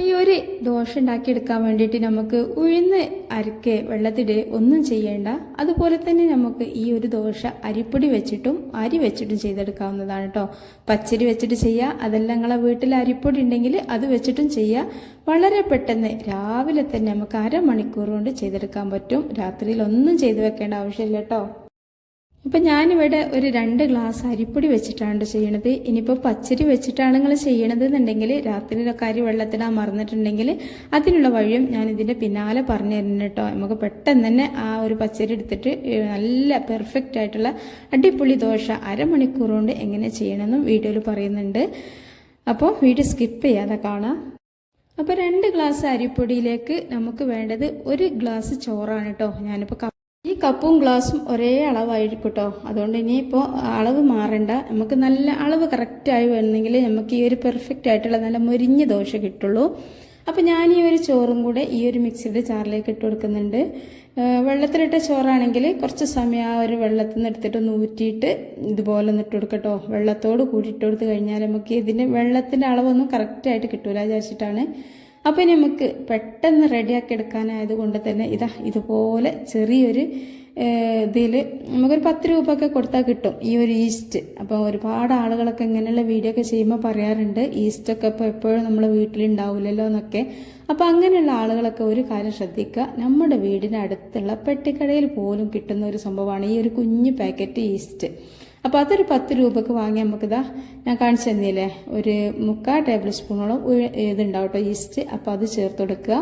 ഈ ഒരു ദോശ ഉണ്ടാക്കിയെടുക്കാൻ വേണ്ടിയിട്ട് നമുക്ക് ഉഴുന്ന് അരക്കെ വെള്ളത്തിടെ ഒന്നും ചെയ്യേണ്ട. അതുപോലെ തന്നെ നമുക്ക് ഈ ഒരു ദോശ അരിപ്പൊടി വെച്ചിട്ടും അരി വെച്ചിട്ടും ചെയ്തെടുക്കാവുന്നതാണ് കേട്ടോ. പച്ചരി വെച്ചിട്ട് ചെയ്യുക, അതെല്ലാം നിങ്ങളെ വീട്ടിൽ അരിപ്പൊടി ഉണ്ടെങ്കിൽ അത് വെച്ചിട്ടും ചെയ്യുക. വളരെ പെട്ടെന്ന് രാവിലെ തന്നെ നമുക്ക് അരമണിക്കൂർ കൊണ്ട് ചെയ്തെടുക്കാൻ പറ്റും. രാത്രിയിൽ ഒന്നും ചെയ്തു വെക്കേണ്ട ആവശ്യമില്ല കേട്ടോ. ഇപ്പം ഞാനിവിടെ ഒരു 2 ഗ്ലാസ് അരിപ്പൊടി വെച്ചിട്ടാണ് ചെയ്യണത്. ഇനിയിപ്പോൾ പച്ചരി വെച്ചിട്ടാണ് നിങ്ങൾ ചെയ്യണത് എന്നുണ്ടെങ്കിൽ രാത്രിയിലൊക്കെ അരി വെള്ളത്തിടാൻ മറന്നിട്ടുണ്ടെങ്കിൽ അതിനുള്ള വഴിയും ഞാൻ ഇതിൻ്റെ പിന്നാലെ പറഞ്ഞു തരുന്നുണ്ട് കേട്ടോ. നമുക്ക് പെട്ടെന്ന് തന്നെ ആ ഒരു പച്ചരി എടുത്തിട്ട് നല്ല പെർഫെക്റ്റ് ആയിട്ടുള്ള അടിപൊളി ദോശ അരമണിക്കൂർ കൊണ്ട് എങ്ങനെ ചെയ്യണമെന്നും വീഡിയോയിൽ പറയുന്നുണ്ട്. അപ്പോൾ വീഡിയോ സ്കിപ്പ് ചെയ്യാതെ കാണാം. അപ്പോൾ 2 ഗ്ലാസ് അരിപ്പൊടിയിലേക്ക് നമുക്ക് വേണ്ടത് 1 ഗ്ലാസ് ചോറാണ് കേട്ടോ. ഞാനിപ്പോൾ ഈ കപ്പും ഗ്ലാസും ഒരേ അളവായിരിക്കും കേട്ടോ. അതുകൊണ്ട് ഇനിയിപ്പോൾ അളവ് മാറണ്ട. നമുക്ക് നല്ല അളവ് കറക്റ്റായി വേണമെങ്കിൽ നമുക്ക് ഈ ഒരു പെർഫെക്റ്റ് ആയിട്ടുള്ള നല്ല മൊരിഞ്ഞ ദോശ കിട്ടുള്ളൂ. അപ്പോൾ ഞാൻ ഈ ഒരു ചോറും കൂടെ ഈ ഒരു മിക്സിയുടെ ജാറിലേക്ക് ഇട്ട് കൊടുക്കുന്നുണ്ട്. വെള്ളത്തിലിട്ട ചോറാണെങ്കിൽ കുറച്ച് സമയം ആ ഒരു വെള്ളത്തിൽ നിന്ന് എടുത്തിട്ട് ഒന്ന് ഊറ്റിയിട്ട് ഇതുപോലെ ഒന്ന് ഇട്ട് കൊടുക്കട്ടോ. വെള്ളത്തോട് കൂടി ഇട്ട് കൊടുത്ത് കഴിഞ്ഞാൽ നമുക്ക് ഇതിന് വെള്ളത്തിൻ്റെ അളവൊന്നും കറക്റ്റായിട്ട് കിട്ടൂല വിചാരിച്ചിട്ടാണ്. അപ്പോൾ നമുക്ക് പെട്ടെന്ന് റെഡിയാക്കി എടുക്കാനായത് കൊണ്ട് തന്നെ ഇതുപോലെ ചെറിയൊരു ഇതിൽ നമുക്കൊരു 10 രൂപയൊക്കെ കൊടുത്താൽ കിട്ടും ഈ ഒരു ഈസ്റ്റ്. അപ്പോൾ ഒരുപാട് ആളുകളൊക്കെ ഇങ്ങനെയുള്ള വീഡിയോ ഒക്കെ ചെയ്യുമ്പോൾ പറയാറുണ്ട് ഈസ്റ്റൊക്കെ ഇപ്പോൾ എപ്പോഴും നമ്മളെ വീട്ടിലുണ്ടാവില്ലല്ലോ എന്നൊക്കെ. അപ്പോൾ അങ്ങനെയുള്ള ആളുകളൊക്കെ ഒരു കാര്യം ശ്രദ്ധിക്കുക, നമ്മുടെ വീടിന് അടുത്തുള്ള പെട്ടിക്കടയിൽ പോലും കിട്ടുന്ന ഒരു സംഭവമാണ് ഈ ഒരു കുഞ്ഞു പാക്കറ്റ് ഈസ്റ്റ്. അപ്പോൾ അതൊരു 10 രൂപക്ക് വാങ്ങി നമുക്കിതാ ഞാൻ കാണിച്ചു തന്നില്ലേ, ഒരു 3/4 ടേബിൾ സ്പൂണോളം ഇതുണ്ടാവും കേട്ടോ ഈസ്റ്റ്. അപ്പോൾ അത് ചേർത്ത് കൊടുക്കുക.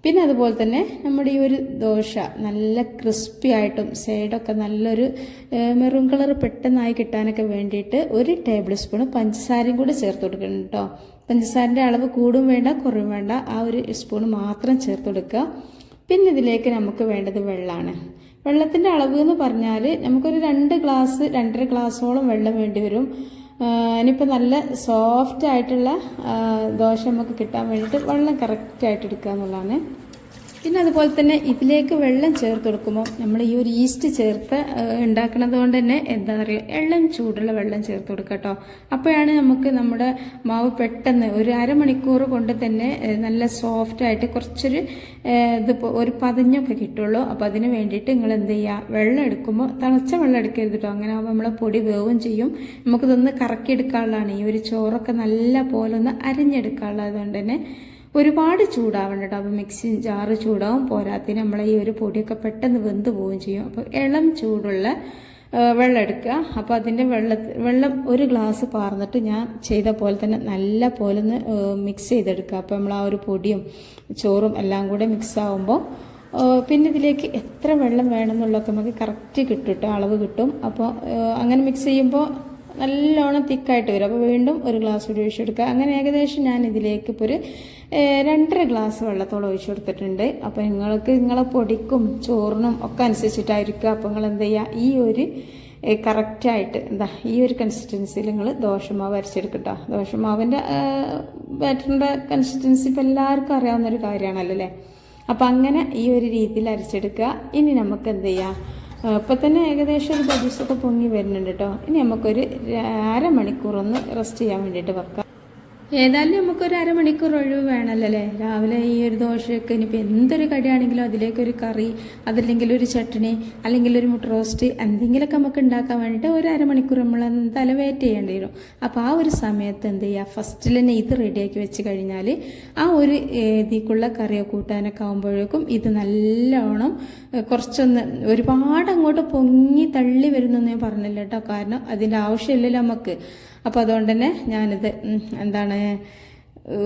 പിന്നെ അതുപോലെ തന്നെ നമ്മുടെ ഈ ഒരു ദോശ നല്ല ക്രിസ്പി ആയിട്ടും സൈഡൊക്കെ നല്ലൊരു മെറൂൺ കളർ പെട്ടെന്നായി കിട്ടാനൊക്കെ വേണ്ടിയിട്ട് 1 ടേബിൾ സ്പൂൺ പഞ്ചസാരയും കൂടെ ചേർത്ത് കൊടുക്കണം കേട്ടോ. പഞ്ചസാരൻ്റെ അളവ് കൂടും വേണ്ട കുറവും വേണ്ട, ആ ഒരു സ്പൂൺ മാത്രം ചേർത്ത് കൊടുക്കുക. പിന്നെ ഇതിലേക്ക് നമുക്ക് വേണ്ടത് വെള്ളമാണ്. വെള്ളത്തിൻ്റെ അളവ് എന്ന് പറഞ്ഞാൽ നമുക്കൊരു 2 ഗ്ലാസ് 2.5 ഗ്ലാസോളം വെള്ളം വേണ്ടി വരും. ഇനിയിപ്പോൾ നല്ല സോഫ്റ്റ് ആയിട്ടുള്ള ദോശ നമുക്ക് കിട്ടാൻ വേണ്ടിയിട്ട് വെള്ളം കറക്റ്റായിട്ട് എടുക്കുക എന്നുള്ളതാണ്. പിന്നെ അതുപോലെ തന്നെ ഇതിലേക്ക് വെള്ളം ചേർത്ത് കൊടുക്കുമ്പോൾ നമ്മൾ ഈ ഒരു ഈസ്റ്റ് ചേർത്ത് ഉണ്ടാക്കുന്നത് കൊണ്ട് തന്നെ എന്താ പറയുക, എള്ളം ചൂടുള്ള വെള്ളം ചേർത്ത് കൊടുക്കുക കേട്ടോ. അപ്പോഴാണ് നമുക്ക് നമ്മുടെ മാവ് പെട്ടെന്ന് ഒരു അരമണിക്കൂർ കൊണ്ട് തന്നെ നല്ല സോഫ്റ്റായിട്ട് കുറച്ചൊരു ഒരു പതഞ്ഞൊക്കെ കിട്ടുള്ളൂ. അപ്പോൾ അതിന് വേണ്ടിയിട്ട് നിങ്ങൾ എന്ത് ചെയ്യുക, വെള്ളം എടുക്കുമ്പോൾ തിളച്ച വെള്ളം എടുക്കരുത് കേട്ടോ. അങ്ങനെ ആകുമ്പോൾ നമ്മളെ പൊടി വേവും ചെയ്യും. നമുക്കിതൊന്ന് കറക്കിയെടുക്കാനുള്ളതാണ്. ഈ ഒരു ചോറൊക്കെ നല്ല പോലെ ഒന്ന് അരിഞ്ഞെടുക്കാനുള്ളത് കൊണ്ട് തന്നെ ഒരുപാട് ചൂടാവണ്ട കേട്ടോ. അപ്പോൾ മിക്സി ജാറ് ചൂടാവും, പോരാത്തിന് നമ്മളെ ഈ ഒരു പൊടിയൊക്കെ പെട്ടെന്ന് വെന്ത് പോവുകയും ചെയ്യും. അപ്പോൾ ഇളം ചൂടുള്ള വെള്ളം എടുക്കുക. അപ്പോൾ അതിൻ്റെ വെള്ളം 1 ഗ്ലാസ് പാർന്നിട്ട് ഞാൻ ചെയ്ത പോലെ തന്നെ നല്ല പോലെ ഒന്ന് മിക്സ് ചെയ്തെടുക്കുക. അപ്പോൾ നമ്മൾ ആ ഒരു പൊടിയും ചോറും എല്ലാം കൂടെ മിക്സ് ആവുമ്പോൾ പിന്നെ ഇതിലേക്ക് എത്ര വെള്ളം വേണമെന്നുള്ളതൊക്കെ നമുക്ക് കറക്റ്റ് കിട്ടും കേട്ടോ, അളവ് കിട്ടും. അപ്പോൾ അങ്ങനെ മിക്സ് ചെയ്യുമ്പോൾ നല്ലോണം തിക്കായിട്ട് വരും. അപ്പോൾ വീണ്ടും 1 ഗ്ലാസ് കൂടി ഒഴിച്ചു കൊടുക്കുക. അങ്ങനെ ഏകദേശം ഞാൻ ഇതിലേക്ക് ഇപ്പോൾ ഒരു 2.5 ഗ്ലാസ് വെള്ളത്തോളം ഒഴിച്ചു കൊടുത്തിട്ടുണ്ട്. അപ്പോൾ നിങ്ങളെ പൊടിക്കും ചോറിനും ഒക്കെ അനുസരിച്ചിട്ടായിരിക്കും. അപ്പോൾ നിങ്ങൾ എന്ത് ചെയ്യുക, ഈ ഒരു കറക്റ്റായിട്ട് ഈ ഒരു കൺസിസ്റ്റൻസിയിൽ നിങ്ങൾ ദോശമാവ് അരച്ചെടുക്കട്ടോ. ദോശമാവിൻ്റെ ബാറ്ററിൻ്റെ കൺസിസ്റ്റൻസി ഇപ്പോൾ എല്ലാവർക്കും അറിയാവുന്നൊരു കാര്യമാണല്ലോ അല്ലേ. അപ്പോൾ അങ്ങനെ ഈ ഒരു രീതിയിൽ അരച്ചെടുക്കുക. ഇനി നമുക്ക് എന്ത് ചെയ്യാം, ഇപ്പം തന്നെ ഏകദേശം ഒരു ബബിൾസൊക്കെ പൊങ്ങി വരുന്നുണ്ട് കേട്ടോ. ഇനി നമുക്കൊരു അരമണിക്കൂർ ഒന്ന് റെസ്റ്റ് ചെയ്യാൻ വേണ്ടിയിട്ട് വെക്കാം. ഏതായാലും നമുക്കൊരു അരമണിക്കൂർ ഒഴിവ് വേണമല്ലോ അല്ലേ. രാവിലെ ഈ ഒരു ദോശയൊക്കെ ഇനിയിപ്പോൾ എന്തൊരു കടിയാണെങ്കിലും അതിലേക്കൊരു കറി, അതല്ലെങ്കിൽ ഒരു ചട്നി, അല്ലെങ്കിൽ ഒരു മുട്ട റോസ്റ്റ് എന്തെങ്കിലുമൊക്കെ നമുക്ക് ഉണ്ടാക്കാൻ വേണ്ടിയിട്ട് ഒരു അരമണിക്കൂർ നമ്മൾ എന്തായാലും വെയിറ്റ് ചെയ്യേണ്ടി വരും. അപ്പോൾ ആ ഒരു സമയത്ത് എന്ത് ചെയ്യുക, ഫസ്റ്റിൽ തന്നെ ഇത് റെഡിയാക്കി വെച്ച് കഴിഞ്ഞാൽ ആ ഒരു ഇതിക്കുള്ള കറിയോ കൂട്ടാനൊക്കെ ആകുമ്പോഴേക്കും ഇത് നല്ലോണം കുറച്ചൊന്ന് ഒരുപാട് അങ്ങോട്ട് പൊങ്ങി തള്ളി വരുന്നൊന്നും ഞാൻ പറഞ്ഞില്ല കേട്ടോ. കാരണം അതിൻ്റെ ആവശ്യമില്ലല്ലോ നമുക്ക്. അപ്പോൾ അതുകൊണ്ട് തന്നെ ഞാനിത്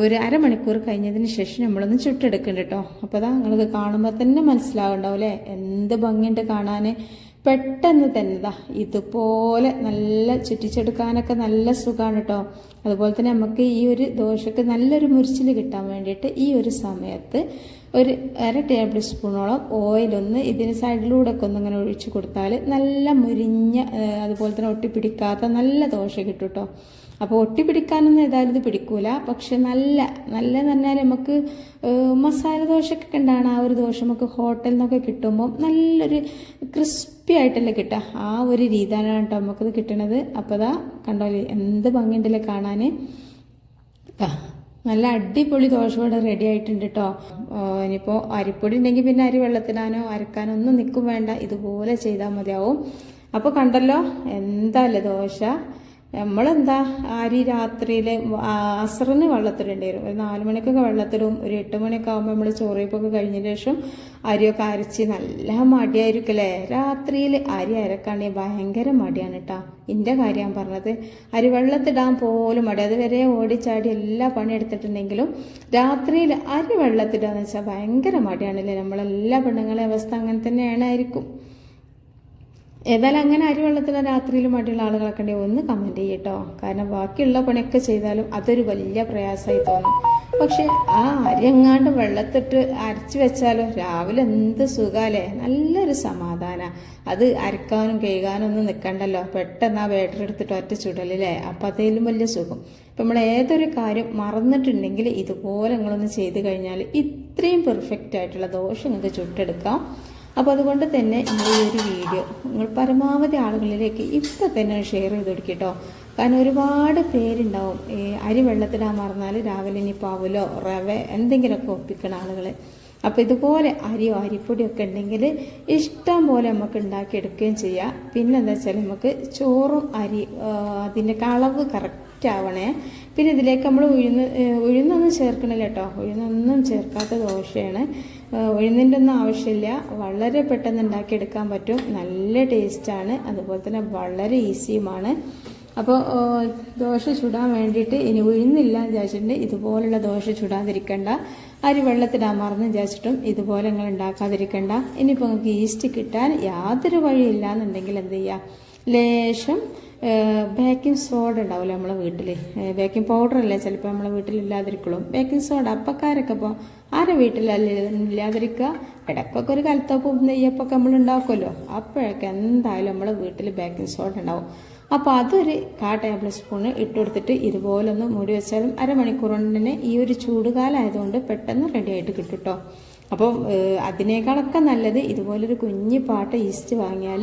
ഒരു അരമണിക്കൂർ കഴിഞ്ഞതിന് ശേഷം നമ്മളൊന്ന് ചുട്ടെടുക്കുന്നുണ്ട് കേട്ടോ. അപ്പോൾ നിങ്ങൾക്ക് കാണുമ്പോൾ തന്നെ മനസ്സിലാവുണ്ടാവും അല്ലേ, എന്ത് ഭംഗിയുണ്ട് കാണാൻ. പെട്ടെന്ന് തന്നെ ഇതുപോലെ നല്ല ചുറ്റിച്ചെടുക്കാനൊക്കെ നല്ല സുഖമാണ് കേട്ടോ. അതുപോലെ തന്നെ നമുക്ക് ഈ ഒരു ദോശക്ക് നല്ലൊരു മുരിച്ചിൽ കിട്ടാൻ വേണ്ടിയിട്ട് ഈ ഒരു സമയത്ത് ഒരു 1/2 ടേബിൾ സ്പൂണോളം ഓയിലൊന്ന് ഇതിന് സൈഡിലൂടെ ഒക്കെ ഒന്നിങ്ങനെ ഒഴിച്ച് കൊടുത്താൽ നല്ല മുരിഞ്ഞ അതുപോലെ തന്നെ ഒട്ടിപ്പിടിക്കാത്ത നല്ല ദോശ കിട്ടും കേട്ടോ. അപ്പോൾ ഒട്ടിപ്പിടിക്കാനൊന്നും ഏതായാലും ഇത് പിടിക്കൂല. പക്ഷെ നല്ല പറഞ്ഞാൽ നമുക്ക് മസാല ദോശയൊക്കെ ഉണ്ടാണ് ആ ഒരു ദോശ നമുക്ക് ഹോട്ടലിൽ നിന്നൊക്കെ കിട്ടുമ്പോൾ നല്ലൊരു ക്രിസ്പി ആയിട്ടല്ലേ കിട്ടുക. ആ ഒരു രീതിയാണ് കേട്ടോ നമുക്കിത് കിട്ടണത്. അപ്പോൾ കണ്ടോല്ലേ എന്ത് ഭംഗിയുണ്ടല്ലേ കാണാൻ. നല്ല അടിപൊളി ദോശ ഇവിടെ റെഡി ആയിട്ടുണ്ട് കേട്ടോ. ഇനിയിപ്പോൾ അരിപ്പൊടി ഉണ്ടെങ്കിൽ പിന്നെ അരി വെള്ളത്തിടാനോ അരക്കാനോ ഒന്നും നിൽക്കും വേണ്ട, ഇതുപോലെ ചെയ്താൽ മതിയാവും. അപ്പോൾ കണ്ടല്ലോ എന്താല്ലേ ദോശ. നമ്മളെന്താ അരി രാത്രിയിൽ അസറിന് വെള്ളത്തിടേണ്ടി വരും. ഒരു 4 മണിക്കൊക്കെ വെള്ളത്തിടും. ഒരു 8 മണിയൊക്കെ ആകുമ്പോൾ നമ്മൾ ചോറിപ്പൊക്കെ കഴിഞ്ഞതിന് ശേഷം അരിയൊക്കെ അരച്ച് നല്ല മടിയായിരിക്കും അല്ലേ. രാത്രിയിൽ അരി അരക്കാണെങ്കിൽ ഭയങ്കര മടിയാണ് കേട്ടോ. എൻ്റെ കാര്യം പറഞ്ഞത്, അരി വെള്ളത്തിടാൻ പോലും മടി. അതുവരെ ഓടിച്ചാടി എല്ലാ പണി എടുത്തിട്ടുണ്ടെങ്കിലും രാത്രിയിൽ അരി വെള്ളത്തിടാന്ന് വെച്ചാൽ ഭയങ്കര മടിയാണല്ലേ. നമ്മളെല്ലാ പെണ്ണുങ്ങളെ അവസ്ഥ അങ്ങനെ തന്നെയാണ് ആയിരിക്കും. ഏതായാലും അങ്ങനെ അരി വെള്ളത്തിലെ രാത്രിയിൽ മടിയുള്ള ആളുകളൊക്കെ ഉണ്ടെങ്കിൽ ഒന്ന് കമൻറ്റ് ചെയ്യട്ടോ. കാരണം ബാക്കിയുള്ള പണിയൊക്കെ ചെയ്താലും അതൊരു വലിയ പ്രയാസമായി തോന്നും. പക്ഷെ ആ അരി എങ്ങാണ്ട് വെള്ളത്തിട്ട് അരച്ച് വെച്ചാലോ രാവിലെ എന്ത് സുഖാലേ, നല്ലൊരു സമാധാന. അത് അരക്കാനും കഴുകാനും ഒന്നും നിൽക്കണ്ടല്ലോ, പെട്ടെന്ന് ആ ബാറ്ററി എടുത്തിട്ട് ഒറ്റ ചുടലില്ലേ. അപ്പം അതിലും വലിയ സുഖം. ഇപ്പം നമ്മൾ ഏതൊരു കാര്യം മറന്നിട്ടുണ്ടെങ്കിൽ ഇതുപോലെ നിങ്ങളൊന്ന് ചെയ്ത് കഴിഞ്ഞാൽ ഇത്രയും പെർഫെക്റ്റ് ആയിട്ടുള്ള ദോശ നിങ്ങൾക്ക് ചുട്ടെടുക്കാം. അപ്പോൾ അതുകൊണ്ട് തന്നെ ഈ ഒരു വീഡിയോ നിങ്ങൾ പരമാവധി ആളുകളിലേക്ക് ഇപ്പം തന്നെ ഷെയർ ചെയ്ത് കൊടുക്കട്ടോ. കാരണം ഒരുപാട് പേരുണ്ടാവും അരി വെള്ളത്തിടാൻ മറന്നാൽ രാവിലെ ഇനി പാവലോ റവ എന്തെങ്കിലുമൊക്കെ ഒപ്പിക്കണ ആളുകൾ. അപ്പോൾ ഇതുപോലെ അരിയോ അരിപ്പൊടിയോ ഒക്കെ ഉണ്ടെങ്കിൽ ഇഷ്ടം പോലെ നമുക്ക് ഉണ്ടാക്കിയെടുക്കുകയും ചെയ്യാം. പിന്നെ എന്താ വെച്ചാൽ നമുക്ക് ചോറും അരി അതിൻ്റെ അളവ് കറക്റ്റ് ആവണേ. പിന്നെ ഇതിലേക്ക് നമ്മൾ ഉഴുന്നൊന്നും ചേർക്കണില്ല കേട്ടോ. ഉഴുന്നൊന്നും ചേർക്കാത്ത ദോശയാണ്. ഉഴുന്നിൻ്റെ ഒന്നും ആവശ്യമില്ല. വളരെ പെട്ടെന്ന് ഉണ്ടാക്കിയെടുക്കാൻ പറ്റും. നല്ല ടേസ്റ്റാണ്. അതുപോലെ തന്നെ വളരെ ഈസിയുമാണ്. അപ്പോൾ ദോശ ചുടാൻ വേണ്ടിയിട്ട് ഇനി ഉഴുന്നില്ല വിചാരിച്ചിട്ടുണ്ട് ഇതുപോലുള്ള ദോശ ചുടാതിരിക്കണ്ട. അരി വെള്ളത്തിടാൻ മറന്ന് വിചാരിച്ചിട്ടും ഇതുപോലെ നിങ്ങൾ ഉണ്ടാക്കാതിരിക്കണ്ട. ഇനിയിപ്പോൾ നിങ്ങൾക്ക് ഈസ്റ്റ് കിട്ടാൻ യാതൊരു വഴിയില്ല എന്നുണ്ടെങ്കിൽ എന്ത് ചെയ്യുക, ലേശം ബേക്കിംഗ് സോഡ ഉണ്ടാവില്ല നമ്മളെ വീട്ടിൽ. ബേക്കിംഗ് പൗഡർ അല്ലേ ചിലപ്പോൾ നമ്മളെ വീട്ടിലില്ലാതിരിക്കുള്ളൂ. ബേക്കിംഗ് സോഡ അപ്പക്കാരൊക്കെ ഇപ്പോൾ ആരെ വീട്ടിലില്ലാതിരിക്കുക. ഇടയ്ക്കൊക്കെ ഒരു കലത്തപ്പും നെയ്യപ്പൊക്കെ നമ്മൾ ഉണ്ടാക്കുമല്ലോ, അപ്പോഴൊക്കെ എന്തായാലും നമ്മളെ വീട്ടിൽ ബേക്കിംഗ് സോഡ ഉണ്ടാവും. അപ്പോൾ അതൊരു 1/4 ടേബിൾ സ്പൂണ് ഇട്ട് കൊടുത്തിട്ട് ഇതുപോലെ ഒന്ന് മൂടി വെച്ചാലും അരമണിക്കൂർ കൊണ്ട് തന്നെ ഈ ഒരു ചൂടുകാലമായതുകൊണ്ട് പെട്ടെന്ന് റെഡി ആയിട്ട് കിട്ടും കേട്ടോ. അപ്പോൾ അതിനേക്കാളൊക്കെ നല്ലത് ഇതുപോലൊരു കുഞ്ഞി പാട്ട ഈസ്റ്റ് വാങ്ങിയാൽ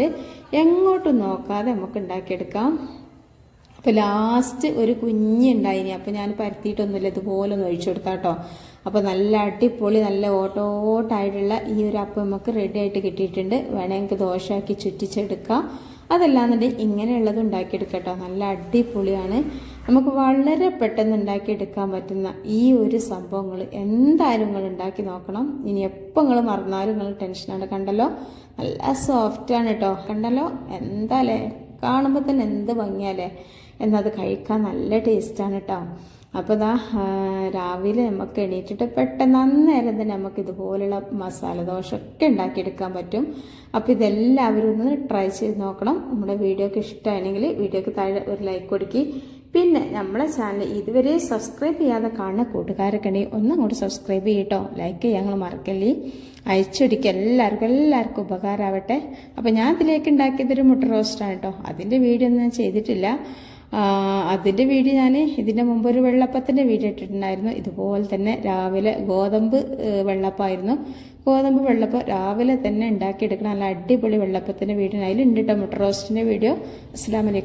എങ്ങോട്ടും നോക്കാതെ നമുക്ക് ഉണ്ടാക്കിയെടുക്കാം. അപ്പോൾ ലാസ്റ്റ് ഒരു കുഞ്ഞുണ്ടായിനി, അപ്പോൾ ഞാൻ പരത്തിയിട്ടൊന്നുമില്ല, ഇതുപോലെ ഒന്ന് ഒഴിച്ചു കൊടുത്താൽ കേട്ടോ. അപ്പോൾ നല്ല അടിപൊളി നല്ല ഓട്ടോട്ടായിട്ടുള്ള ഈ ഒരു അപ്പം നമുക്ക് റെഡി ആയിട്ട് കിട്ടിയിട്ടുണ്ട്. വേണമെങ്കിൽ ദോശയാക്കി ചുറ്റിച്ചെടുക്കാം. അതല്ലാന്നുണ്ടെങ്കിൽ ഇങ്ങനെയുള്ളത് ഉണ്ടാക്കിയെടുക്കട്ടോ. നല്ല അടിപൊളിയാണ്. നമുക്ക് വളരെ പെട്ടെന്ന് ഉണ്ടാക്കിയെടുക്കാൻ പറ്റുന്ന ഈ ഒരു സംഭവങ്ങൾ എന്തായാലും നിങ്ങൾ ഉണ്ടാക്കി നോക്കണം. ഇനി എപ്പോൾ നിങ്ങൾ മറന്നാലും നിങ്ങൾ ടെൻഷനാണ്. കണ്ടല്ലോ നല്ല സോഫ്റ്റാണ് കേട്ടോ. കണ്ടല്ലോ എന്താല്ലേ, കാണുമ്പോൾ തന്നെ എന്ത് ഭംഗിയാലേ. എന്നത് കഴിക്കാൻ നല്ല ടേസ്റ്റാണ് കേട്ടോ. അപ്പോൾ ഇതാ രാവിലെ നമുക്ക് എണീറ്റിട്ട് പെട്ടെന്ന് അന്നേരം തന്നെ നമുക്ക് ഇതുപോലുള്ള മസാല ദോശ ഒക്കെ ഉണ്ടാക്കിയെടുക്കാൻ പറ്റും. അപ്പോൾ ഇതെല്ലാവരും ഒന്ന് ട്രൈ ചെയ്ത് നോക്കണം. നമ്മുടെ വീഡിയോക്ക് ഇഷ്ടമാണെങ്കിൽ വീഡിയോക്ക് താഴെ ഒരു ലൈക്ക് കൊടുക്കി. പിന്നെ നമ്മളെ ചാനൽ ഇതുവരെ സബ്സ്ക്രൈബ് ചെയ്യാതെ കാണുന്ന കൂട്ടുകാരൊക്കെ ഉണ്ടെങ്കിൽ ഒന്നും കൂടി സബ്സ്ക്രൈബ് ചെയ്യട്ടോ. ലൈക്ക് ചെയ്യാൻ ഞങ്ങൾ മറക്കല്ലേ. അയച്ചൊടിക്കുക എല്ലാവർക്കും ഉപകാരമാവട്ടെ. അപ്പോൾ ഞാൻ ഇതിലേക്ക് ഉണ്ടാക്കിയതൊരു മുട്ട റോസ്റ്റാണ് കേട്ടോ. അതിൻ്റെ വീഡിയോ ഒന്നും ഞാൻ ചെയ്തിട്ടില്ല. അതിൻ്റെ വീഡിയോ ഞാൻ ഇതിൻ്റെ മുമ്പ് ഒരു വെള്ളപ്പത്തിൻ്റെ വീഡിയോ ഇട്ടിട്ടുണ്ടായിരുന്നു. ഇതുപോലെ തന്നെ രാവിലെ ഗോതമ്പ് വെള്ളപ്പമായിരുന്നു. ഗോതമ്പ് വെള്ളപ്പം രാവിലെ തന്നെ ഉണ്ടാക്കിയെടുക്കണം. നല്ല അടിപൊളി വെള്ളപ്പത്തിൻ്റെ വീഡിയോ അതിലുണ്ട് കേട്ടോ. മുട്ട റോസ്റ്റിൻ്റെ വീഡിയോ. അസ്സലാമു അലൈക്കും.